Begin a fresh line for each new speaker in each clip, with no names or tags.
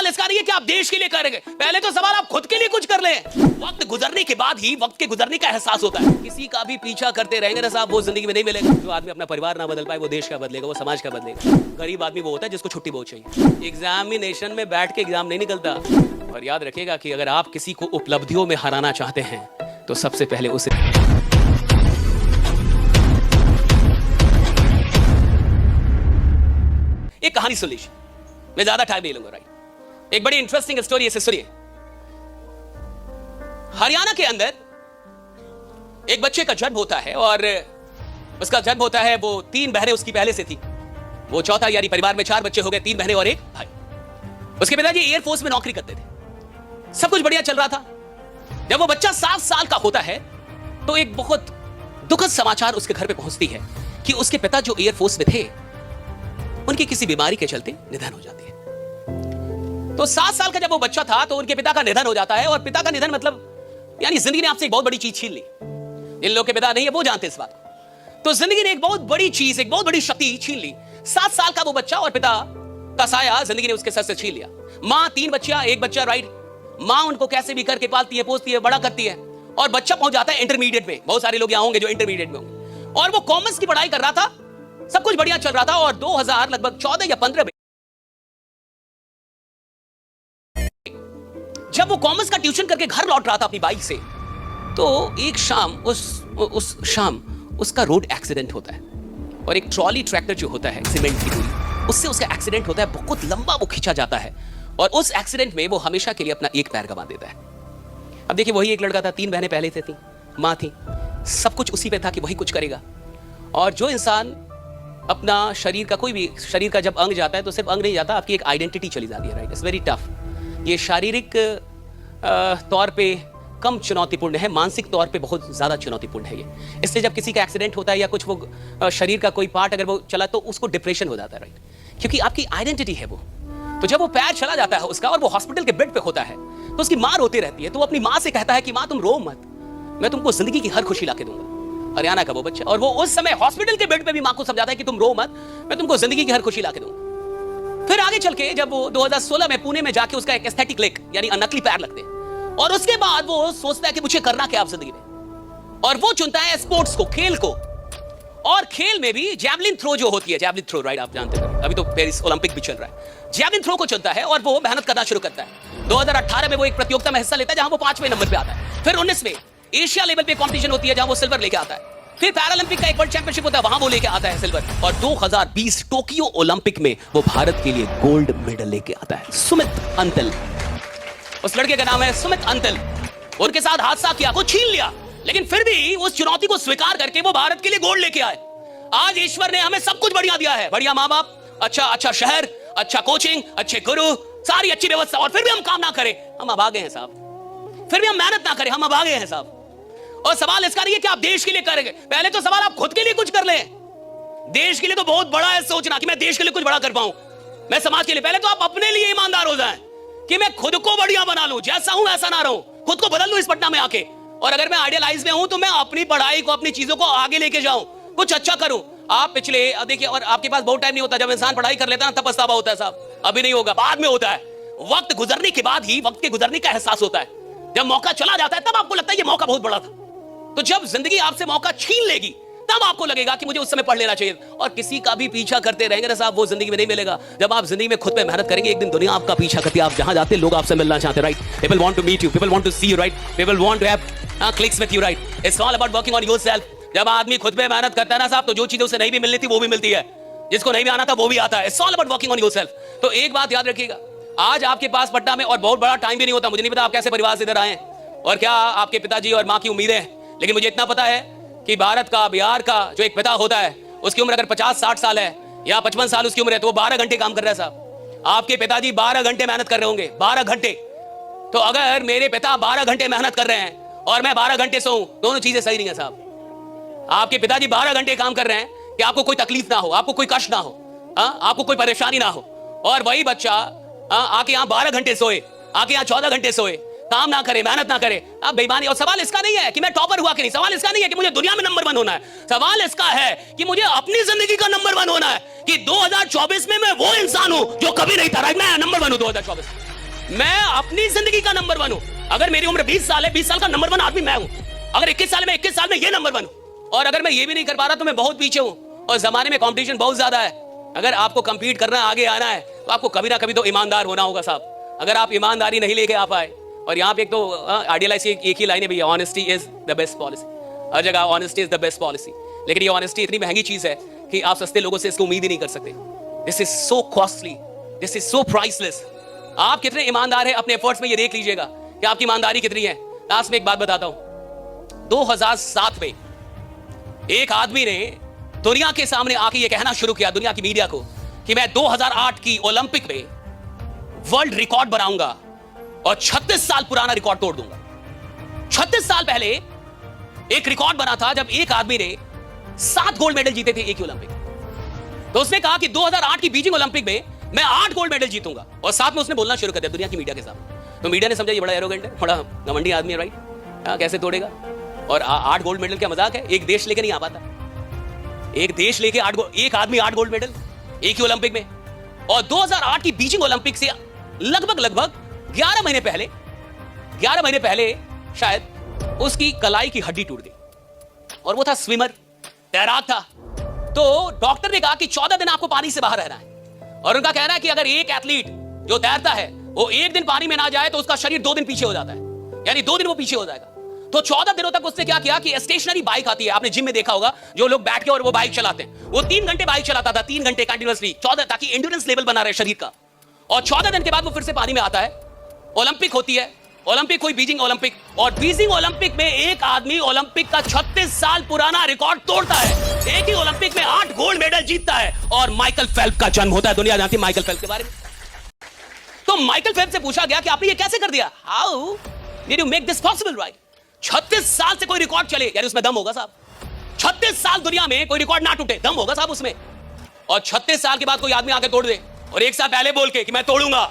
सवाल इसका नहीं है कि आप देश के लिए करेंगे, पहले तो सवाल आप खुद के लिए कुछ कर ले। वक्त गुजरने के बाद ही वक्त के गुजरने का एहसास होता है। किसी का भी पीछा करते रहेंगे ना साहब, वो जिंदगी में नहीं मिलेगा। जो आदमी अपना परिवार ना बदल पाए वो देश का बदलेगा, वो समाज का बदलेगा। गरीब आदमी वो होता है जिसको छुट्टी बहुत चाहिए। एग्जामिनेशन में बैठ के एग्जाम नहीं निकलता। और याद रखिएगा कि अगर आप किसी को उपलब्धियों में हराना चाहते हैं तो सबसे पहले उसे एक कहानी सुन लीजिए, मैं ज्यादा टाइम नहीं लूंगा। राइट, एक बड़ी इंटरेस्टिंग स्टोरी है, सुनिए। हरियाणा के अंदर एक बच्चे का जन्म होता है और उसका जन्म होता है, वो 3 बहनें उसकी पहले से थी, वो चौथा, यानी परिवार में 4 बच्चे हो गए, 3 बहनें और एक भाई। उसके पिताजी एयरफोर्स में नौकरी करते थे, सब कुछ बढ़िया चल रहा था। जब वो बच्चा 7 साल का होता है तो एक बहुत दुखद समाचार उसके घर पे पहुंचती है कि उसके पिता जो एयरफोर्स में थे उनकी किसी बीमारी के चलते निधन हो जाती है। तो 7 साल का जब वो बच्चा था तो उनके पिता का निधन हो जाता है। और पिता का निधन मतलब यानी जिंदगी ने आपसे एक बहुत बड़ी चीज छीन ली। जिन लोगों के पिता नहीं है वो जानते इस बात को। तो जिंदगी ने एक बहुत बड़ी चीज, एक बहुत बड़ी शक्ति छीन ली। 7 साल का वो बच्चा और पिता का साया जिंदगी ने उसके सर से छीन लिया। मां 3 बच्चियां, एक बच्चा। राइट, मां उनको कैसे भी करके पालती है, पोसती है, बड़ा करती है। और बच्चा पहुंच जाता है इंटरमीडिएट में। बहुत सारे लोग यहां होंगे जो इंटरमीडिएट में होंगे। और वो कॉमर्स की पढ़ाई कर रहा था, सब कुछ बढ़िया चल रहा था। और 2000 लगभग 14 या 15 में जब वो कॉमर्स का ट्यूशन करके घर लौट रहा था अपनी बाइक से, तो एक शाम उस शाम उसका रोड एक्सीडेंट होता है। और एक ट्रॉली ट्रैक्टर जो होता है सीमेंट की पूरी, उससे उसका एक्सीडेंट होता है। बहुत लंबा वो खींचा जाता है और उस एक्सीडेंट में वो हमेशा के लिए अपना एक पैर गंवा देता है। अब देखिए, वही एक लड़का था, 3 बहनें पहले से थी, मां थी, सब कुछ उसी पे था कि वही कुछ करेगा। और जो इंसान अपना शरीर का, कोई भी शरीर का जब अंग जाता है तो सिर्फ अंग नहीं जाता, आपकी एक आइडेंटिटी चली जाती है। Right, it's very tough. ये शारीरिक तौर पे कम चुनौतीपूर्ण है, मानसिक तौर पे बहुत ज्यादा चुनौतीपूर्ण है ये। इसलिए जब किसी का एक्सीडेंट होता है या कुछ वो शरीर का कोई पार्ट अगर वो चला तो उसको डिप्रेशन हो जाता है। राइट, क्योंकि आपकी आइडेंटिटी है वो। तो जब वो पैर चला जाता है उसका और वो हॉस्पिटल के बेड पे होता है तो उसकी मां रोती रहती है। तो वो अपनी मां से कहता है कि मां तुम रो मत, मैं तुमको जिंदगी की हर खुशी लाके दूंगा। हरियाणा का वो बच्चा, और वो उस समय हॉस्पिटल के बेड पे भी मां को समझाता है कि तुम रो मत, मैं तुमको जिंदगी की हर खुशी लाके दूंगा। फिर आगे चल के जब वो 2016 में पुणे में जाके उसका एक एस्थेटिक लेग यानी नकली पैर लगते हैं। और उसके बाद वो सोचता है कि मुझे करना क्या अब जिंदगी में, और वो चुनता है स्पोर्ट्स को, खेल को। और खेल में भी जैवलिन थ्रो जो होती है, जैवलिन थ्रो, राइट, आप जानते हैं, अभी तो पेरिस ओलंपिक भी चल रहा है। जैवलिन थ्रो को चुनता है और वो मेहनत करना शुरू करता है। 2018 में वो एक प्रतियोगिता में हिस्सा लेता है जहां वो 5वें नंबर पे आता है। फिर 19 में एशिया लेवल पे कंपटीशन होती है जहां वो सिल्वर लेके आता है। फिर पैरालंपिक का एक वर्ल्ड चैंपियनशिप होता है, वहां वो लेके आता है सिल्वर। और 2020 टोक्यो ओलंपिक में वो भारत के लिए गोल्ड मेडल लेके आता है। सुमित अंतल, उस लड़के का नाम है सुमित अंतल। उनके साथ हादसा किया, को छीन लिया, लेकिन फिर भी उस चुनौती को स्वीकार करके वो भारत के लिए गोल्ड लेके आए। आज ईश्वर ने हमें सब कुछ बढ़िया दिया है, बढ़िया माँ बाप, अच्छा शहर, अच्छा कोचिंग, अच्छे गुरु, सारी अच्छी व्यवस्था, और फिर भी हम काम ना करें, हम अभागे हैं साहब। फिर भी हम मेहनत ना करें, हम अभागे हैं साहब। और सवाल इसका नहीं है कि आप देश के लिए करेंगे, पहले तो सवाल आप खुद के लिए कुछ कर लें। देश के लिए तो बहुत बड़ा है सोचना कि मैं देश के लिए कुछ बड़ा कर पाऊं, मैं समाज के लिए। पहले तो आप अपने लिए ईमानदार हो जाएं कि मैं खुद को बढ़िया बना लूं, जैसा हूं वैसा ना रहूं, खुद को बदल लूं इस पटना में आके। और अगर मैं आइडियलाइज में हूं तो मैं अपनी पढ़ाई को, अपनी चीजों को आगे लेके जाऊं, कुछ अच्छा करूं। आप पिछले देखिए, और आपके पास बहुत टाइम नहीं होता, जब इंसान पढ़ाई कर लेता है ना तब पछतावा होता है साहब। अभी नहीं होगा, बाद में होता है। वक्त गुजरने के बाद ही वक्त के गुजरने का एहसास होता है। जब मौका चला जाता है तब आपको लगता है ये मौका बहुत बड़ा था। तो जब जिंदगी आपसे मौका छीन लेगी तब आपको लगेगा कि मुझे उस समय पढ़ लेना चाहिए। और किसी का भी पीछा करते रहेंगे ना साहब, वो जिंदगी में नहीं मिलेगा। जब आप जिंदगी में खुद पे मेहनत करेंगे, एक दिन दुनिया आपका पीछा करती है। आप जहां जाते लोग आपसे मिलना चाहते हैं। Right, people want to meet you, people want to see you. Right, people want to have clicks with you. Right, it's all about working on yourself. जब आदमी खुद पे मेहनत करता है ना साहब, तो जो चीजें उसे नहीं भी मिलनी थी वो भी मिलती है, जिसको नहीं भी आना था वो भी आता है। It's all about working on yourself. तो एक बात याद रखिएगा, आज आपके पास पटना में, और बहुत बड़ा टाइम भी नहीं होता, मुझे नहीं पता आप कैसे परिवार से इधर आए और क्या आपके पिताजी और माँ की उम्मीदें हैं, लेकिन मुझे इतना पता है कि भारत का, बिहार का जो एक पिता होता है, उसकी उम्र अगर 50-60 साल है या 55 साल उसकी उम्र है, तो वो 12 घंटे काम कर रहा है साहब। आपके पिताजी 12 घंटे मेहनत कर रहे होंगे, 12 घंटे। तो अगर मेरे पिता 12 घंटे मेहनत कर रहे हैं और मैं 12 घंटे सोऊं, दोनों चीजें सही नहीं है साहब। आपके पिताजी 12 घंटे काम कर रहे हैं कि आपको कोई तकलीफ ना हो, आपको कोई कष्ट ना हो, आपको कोई परेशानी ना हो, और वही बच्चा आके यहाँ 12 घंटे सोए, आके यहाँ 14 घंटे सोए, काम ना करे, मेहनत ना करे। अब बेईमानी। और सवाल इसका नहीं है कि मैं टॉपर हुआ कि नहीं, सवाल इसका नहीं है कि मुझे दुनिया में नंबर 1 होना है, सवाल इसका है कि मुझे अपनी जिंदगी का नंबर 1 होना है, कि 2024 में मैं वो इंसान हूं जो कभी नहीं था। राइट, मैं नंबर 1 हूं 2024। मैं अपनी जिंदगी का नंबर 1 हूं। अगर मेरी उम्र 20 साल है, 20 साल का नंबर 1 आदमी मैं हूं। अगर 21 साल में 21 साल में ये नंबर 1 हूं। और अगर मैं ये भी नहीं कर पा रहा तो मैं बहुत पीछे हूं। और जमाने में कंपटीशन बहुत ज्यादा है। अगर आपको कंपीट करना, आगे आना है, तो आपको कभी ना कभी तो ईमानदार होना होगा साहब। अगर आप ईमानदारी नहीं लेके आ पाए, और यहाँ पे एक तो आइडियलाइज एक ही लाइन है भैया, honesty is the best policy. हर जगह honesty is the best policy. लेकिन ये ऑनेस्टी इतनी महंगी चीज है कि आप सस्ते लोगों से इसको उम्मीद ही नहीं कर सकते। This is so costly, this is so priceless. आप कितने ईमानदार हैं अपने एफर्ट्स में, ये देख लीजिएगा कि आपकी ईमानदारी कितनी है। लास्ट में एक बात बताता हूं। 2007 में एक आदमी ने दुनिया के सामने आके ये कहना शुरू किया, दुनिया की मीडिया को, कि मैं 2008 की ओलंपिक में वर्ल्ड रिकॉर्ड बनाऊंगा और 36 साल पुराना रिकॉर्ड तोड़ दूंगा। 36 साल पहले एक रिकॉर्ड बना था जब एक आदमी ने 7 गोल्ड मेडल जीते थे एक ही ओलंपिक। तो उसने कहा कि 2008 की बीजिंग ओलंपिक में मैं 8 गोल्ड मेडल जीतूंगा, और साथ में उसने बोलना शुरू कर दिया दुनिया की मीडिया के साथ। तो मीडिया ने समझा ये बड़ा एरोगेंट है, बड़ा घमंडी आदमी है, राइट, कैसे तोड़ेगा। और 8 गोल्ड मेडल क्या मजाक है, एक देश लेके नहीं आ पाता। एक देश लेके एक आदमी 8 गोल्ड मेडल एक ही ओलंपिक में। और 2008 की बीजिंग ओलंपिक से लगभग 11 महीने पहले शायद उसकी कलाई की हड्डी टूट गई, और वो था स्विमर, तैराक था। तो डॉक्टर ने कहा कि 14 दिन आपको पानी से बाहर रहना है। और उनका कहना है कि अगर एक एथलीट जो तैरता है वो एक दिन पानी में ना जाए तो उसका शरीर 2 दिन पीछे हो जाता है, यानी 2 दिन वो पीछे हो जाएगा। तो 14 दिनों तक उसने क्या किया कि स्टेशनरी बाइक आती है, आपने जिम में देखा होगा, जो लोग बैठ के और वो बाइक चलाते हैं, वो 3 घंटे बाइक चलाता था, 3 घंटे कंटिन्यूअसली, 14, ताकि एंड्योरेंस लेवल बना रहे शरीर का। और 14 दिन के बाद वो फिर से पानी में आता है। ओलंपिक होती है, ओलंपिक हुई बीजिंग ओलंपिक, और बीजिंग ओलंपिक में एक आदमी ओलंपिक का 36 साल पुराना रिकॉर्ड तोड़ता है। एक ही ओलंपिक में 8 गोल्ड मेडल जीतता है, और माइकल फेल्प्स का जन्म होता है। दुनिया जानती है माइकल फेल्प्स के बारे में। तो माइकल फेल्प्स से पूछा गया कि आपने ये कैसे कर दिया, how did you make this possible, right. 36 साल से कोई रिकॉर्ड चले, यानी उसमें दम होगा साहब। 36 साल दुनिया में कोई रिकॉर्ड ना टूटे, दम होगा साहब उसमें। और 36 साल के बाद कोई आदमी आके तोड़ दे, और एक साल पहले बोल के कि मैं तोड़ूंगा,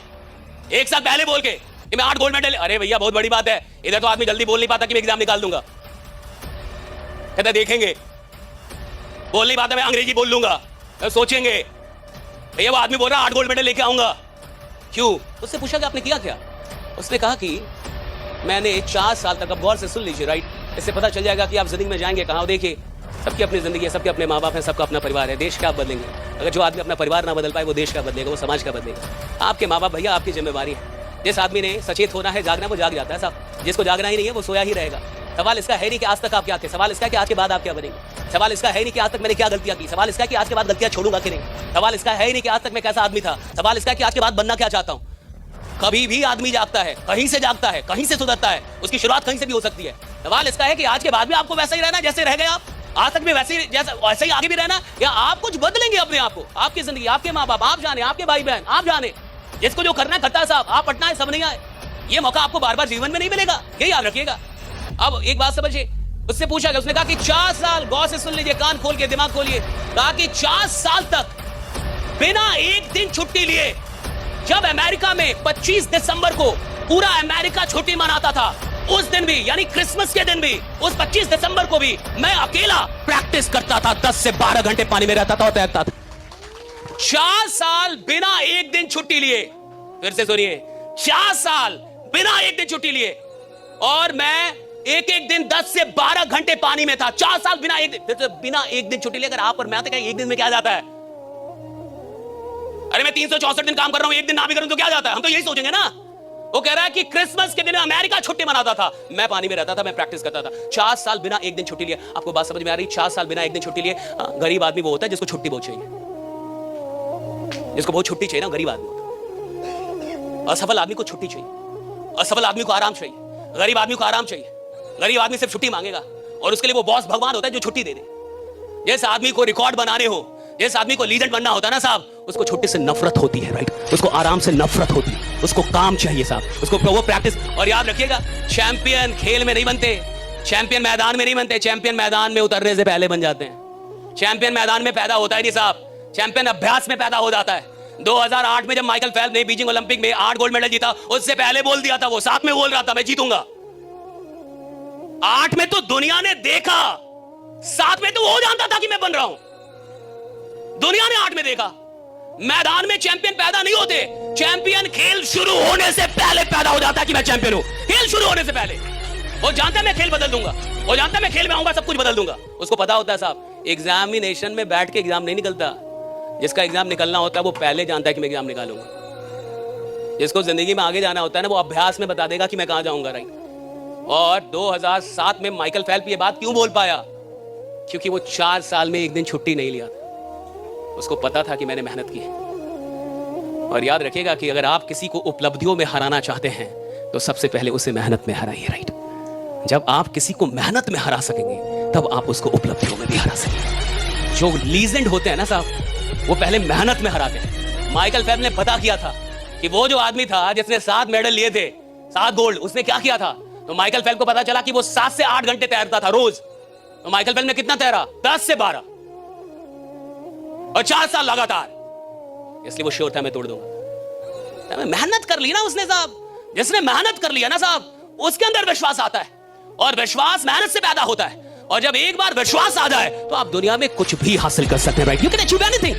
एक साल पहले बोल के कि मैं 8 गोल्ड मेडल, अरे भैया बहुत बड़ी बात है। इधर तो आदमी जल्दी बोल नहीं पाता कि मैं एग्जाम निकाल दूंगा, कहता देखेंगे, बोल नहीं पाता मैं अंग्रेजी बोल लूंगा, सोचेंगे। भैया वो आदमी बोल रहा 8 गोल्ड मेडल लेके आऊंगा, क्यों। उससे पूछा कि आपने किया क्या। उसने कहा कि मैंने 4 साल तक, अब गौर से सुन लीजिए, राइट, इससे पता चल जाएगा कि आप जिंदगी में जाएंगे कहां। देखिए, सबकी अपनी जिंदगी है, सबके अपने माँ बाप हैं, सबका अपना परिवार है। देश क्या आप बदलेंगे। अगर जो आदमी अपना परिवार ना बदल पाए, वो देश का बदलेगा, वो समाज का बदलेगा। आपके माँ बाप भैया आपकी जिम्मेवारी है। जिस आदमी ने सचेत होना है, जागना, वो जाग जाता है साहब। जिसको जागना ही नहीं है वो सोया ही रहेगा। सवाल इसका है नहीं कि आज तक आप क्या थे, सवाल इसका है कि आज के बाद आप क्या बनेंगे। सवाल इसका है नहीं कि आज तक मैंने क्या गलतियां की, सवाल इसका है कि आज के बाद गलतियां छोड़ूंगा कि नहीं। सवाल इसका है नहीं कि आज तक मैं कैसा आदमी था, सवाल इसका है कि आज के बाद बनना क्या चाहता हूं। कभी भी आदमी जागता है, कहीं से जागता है, कहीं से सुधरता है, उसकी शुरुआत कहीं से भी हो सकती है। सवाल इसका है कि आज के बाद भी आपको वैसा ही रहना जैसे रह गए आप, आज तक भी वैसे ही आगे भी रहना, या आप कुछ बदलेंगे अपने आप को, आपकी जिंदगी, आपके माँ बाप आप जाने, आपके भाई बहन आप जाने। जिसको जो करना है करता है साहब, आप पटना है सब नहीं आए। ये मौका आपको बार बार जीवन में नहीं मिलेगा, ये याद रखिएगा। अब एक बात समझिए, उससे पूछा गया, उसने कहा कि 4 साल, गौर से सुन लीजिए, कान खोल के, दिमाग खोलिए, कहा कि 4 साल तक बिना एक दिन छुट्टी लिए, जब अमेरिका में 25 दिसंबर को पूरा अमेरिका छुट्टी मनाता था, उस दिन भी, यानी क्रिसमस के दिन भी, उस 25 दिसंबर को भी मैं अकेला प्रैक्टिस करता था, 10 से 12 घंटे पानी में रहता था और तैरता था। 4 साल बिना एक दिन छुट्टी लिए, फिर से सुनिए, 4 साल बिना एक दिन छुट्टी लिए, और मैं एक दिन 10 से 12 घंटे पानी में था। 4 साल बिना एक दिन छुट्टी लिए। अगर आप और मैं आते, एक दिन में क्या जाता है। अरे मैं 364 दिन काम कर रहा हूं, एक दिन ना भी करूं तो क्या जाता है, हम तो यही सोचेंगे ना। वो कह रहा है कि क्रिसमस के दिन अमेरिका छुट्टी मनाता था, मैं पानी में रहता था, मैं प्रैक्टिस करता था। 4 साल बिना एक दिन छुट्टी लिए। आपको बात समझ में आ रही। 4 साल बिना एक दिन छुट्टी लिए। गरीब आदमी वो होता है जिसको छुट्टी बहुत चाहिए, जिसको बहुत छुट्टी चाहिए ना, गरीब आदमी। असफल आदमी को छुट्टी चाहिए, असफल आदमी को आराम चाहिए, गरीब आदमी को आराम चाहिए। गरीब आदमी सिर्फ छुट्टी मांगेगा, और उसके लिए वो बॉस भगवान होता है जो छुट्टी दे दे। जिस आदमी को रिकॉर्ड बनाने हो, जिस आदमी को लीजेंड बनना होता है ना साहब, उसको छुट्टी से नफरत होती है, राइट। उसको आराम से नफरत होती है, उसको काम चाहिए साहब, उसको वो प्रैक्टिस। और याद रखिएगा, चैंपियन खेल में नहीं बनते, चैंपियन मैदान में नहीं बनते, चैंपियन मैदान में उतरने से पहले बन जाते हैं। चैंपियन मैदान में पैदा होता है नहीं साहब, चैंपियन अभ्यास में पैदा हो जाता है। 2008 में जब माइकल फेल्प्स ने बीजिंग ओलंपिक में 8 गोल्ड मेडल जीता, उससे पहले बोल दिया था, वो साथ में बोल रहा था मैं जीतूंगा। 8 में तो दुनिया ने देखा, 7 में तो वो जानता था कि मैं बन रहा हूं। दुनिया ने 8 में देखा, मैदान में चैंपियन पैदा नहीं होते, चैंपियन खेल शुरू होने से पहले पैदा हो जाता है कि मैं चैंपियन हूं। खेल शुरू होने से पहले वो जानता है मैं खेल बदल दूंगा, वो जानता है मैं खेल में आऊंगा सब कुछ बदल दूंगा। उसको पता होता है साहब, एग्जामिनेशन में बैठ के एग्जाम नहीं निकलता, जिसका एग्जाम निकलना होता है वो पहले जानता है कि मैं एग्जाम निकालूंगा। जिसको जिंदगी में आगे जाना होता है ना, वो अभ्यास में बता देगा कि मैं कहां जाऊंगा, राइट। और 2007 में माइकल फेल्प्स ये बात क्यों बोल पाया? क्योंकि वो 4 साल में एक दिन छुट्टी नहीं लिया था। उसको पता था कि मैंने मेहनत की है। और याद रखिएगा कि अगर आप किसी को उपलब्धियों में हराना चाहते हैं तो सबसे पहले उसे मेहनत में हराइए, राइट। जब आप किसी को मेहनत में हरा सकेंगे तब आप उसको उपलब्धियों में भी हरा सकेंगे। जो लीजेंड होते हैं ना साहब, वो पहले मेहनत में हराते हैं। माइकल फेल्प्स ने पता किया था कि वो जो आदमी था जिसने 7 मेडल लिए थे, 7 गोल्ड, उसने क्या किया था? तो माइकल फेल्प्स को पता चला कि वो 7 से 8 घंटे तैरता था रोज। तो माइकल फेल्प्स ने कितना तैरा? 10 से 12 और 4 साल लगातार। इसलिए वो श्योर था मैं तोड़ दूंगा। मेहनत कर ली ना उसने साहब। जिसने मेहनत कर लिया ना साहब, उसके अंदर विश्वास आता है, और विश्वास मेहनत से पैदा होता है। और जब एक बार विश्वास आ जाए तो आप दुनिया में कुछ भी हासिल कर सकते हैं, right. You can achieve anything.